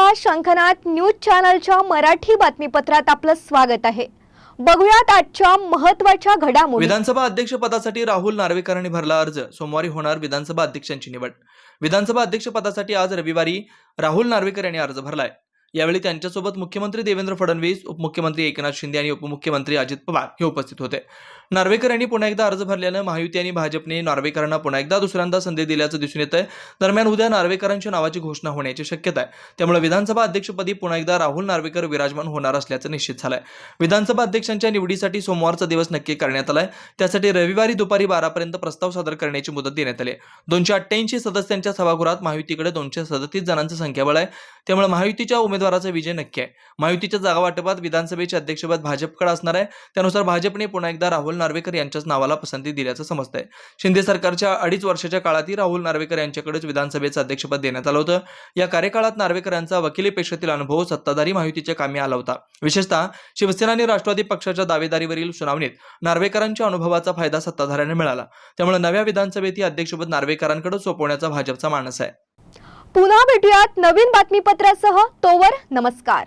नमस्कार, शंखनाद न्यूज चॅनलच्या मराठी बातमीपत्रात आपलं स्वागत आहे। बघूयात आजच्या महत्त्वाच्या घडामोडी। विधानसभा अध्यक्षपदासाठी राहुल नार्वेकरांनी भरला अर्ज। सोमवारी होणार विधानसभा अध्यक्षांची निवड। विधानसभा अध्यक्षपदासाठी आज रविवारी राहुल नार्वेकर यांनी अर्ज भरलाय। यावेळी त्यांच्यासोबत मुख्यमंत्री देवेंद्र फडणवीस, उपमुख्यमंत्री एकनाथ शिंदे आणि उपमुख्यमंत्री अजित पवार हे उपस्थित होते। नार्वेकर यांनी पुन्हा एकदा अर्ज भरल्याने महायुती आणि भाजपने नार्वेकरांना पुन्हा एकदा दुसऱ्यांदा संधी दिल्याचं दिसून येतंय। दरम्यान उद्या नार्वेकरांच्या नावाची घोषणा होण्याची शक्यता आहे। त्यामुळे विधानसभा अध्यक्षपदी पुन्हा एकदा राहुल नार्वेकर विराजमान होणार असल्याचं निश्चित झालंय। विधानसभा अध्यक्षांच्या निवडीसाठी सोमवारचा दिवस नक्की करण्यात आलाय। त्यासाठी रविवारी दुपारी 12 पर्यंत प्रस्ताव सादर करण्याची मुदत देण्यात आली आहे। 288 सदस्यांच्या सभागृहात महायुतीकडे 237 जणांचं संख्याबळ आहे। त्यामुळे महायुतीच्या उमेदवाराचा विजय नक्की आहे। महायुतीच्या जागा वाटपात विधानसभेचे अध्यक्षपद भाजपकडे असणार आहे। त्यानुसार भाजपने पुन्हा एकदा राहुल नार्वेकर यांच्याच नावाला पसंती दिल्याचं समजतंय। शिंदे सरकारच्या 2.5 वर्षाच्या काळातही राहुल नार्वेकर यांच्याकडेच विधानसभेचं अध्यक्षपद देण्यात आलं होतं। या कार्यकाळात नार्वेकर यांचा वकिली पेशातील अनुभव सत्ताधारी महायुतीच्या कामी आला होता। विशेषतः शिवसेना आणि राष्ट्रवादी पक्षाच्या दावेदारीवरील सुनावणीत नार्वेकरांच्या अनुभवाचा फायदा सत्ताधाऱ्यांना मिळाला। त्यामुळे नव्या विधानसभेतील अध्यक्षपद नार्वेकरांकडे सोपवण्याचा भाजपचा मानस आहे। पुन्हा भेटूयात नवीन बातमीपत्रासह। तोवर नमस्कार।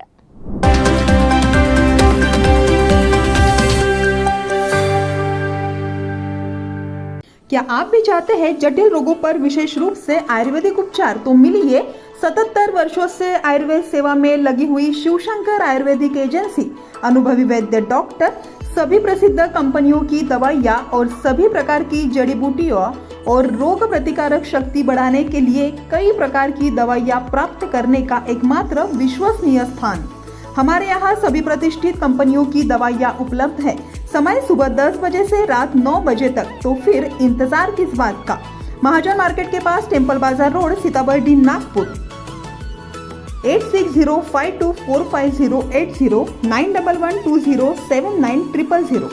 क्या आप भी चाहते हैं जटिल रोगों पर विशेष रूप से आयुर्वेदिक उपचार? तो मिलिए 77 वर्षों से आयुर्वेद सेवा में लगी हुई शिवशंकर आयुर्वेदिक एजेंसी। अनुभवी वैद्य डॉक्टर, सभी प्रसिद्ध कंपनियों की दवाइयाँ और सभी प्रकार की जड़ी बूटियों और रोग प्रतिकारक शक्ति बढ़ाने के लिए कई प्रकार की दवाइयाँ प्राप्त करने का एकमात्र विश्वसनीय स्थान। हमारे यहाँ सभी प्रतिष्ठित कंपनियों की दवाइयाँ उपलब्ध है। समय सुबह 10 बजे से रात 9 बजे तक। तो फिर इंतजार किस बात का? महाजन मार्केट के पास, टेम्पल बाजार रोड, सीताबर्डी, नागपुर। 8605245080 9112079000।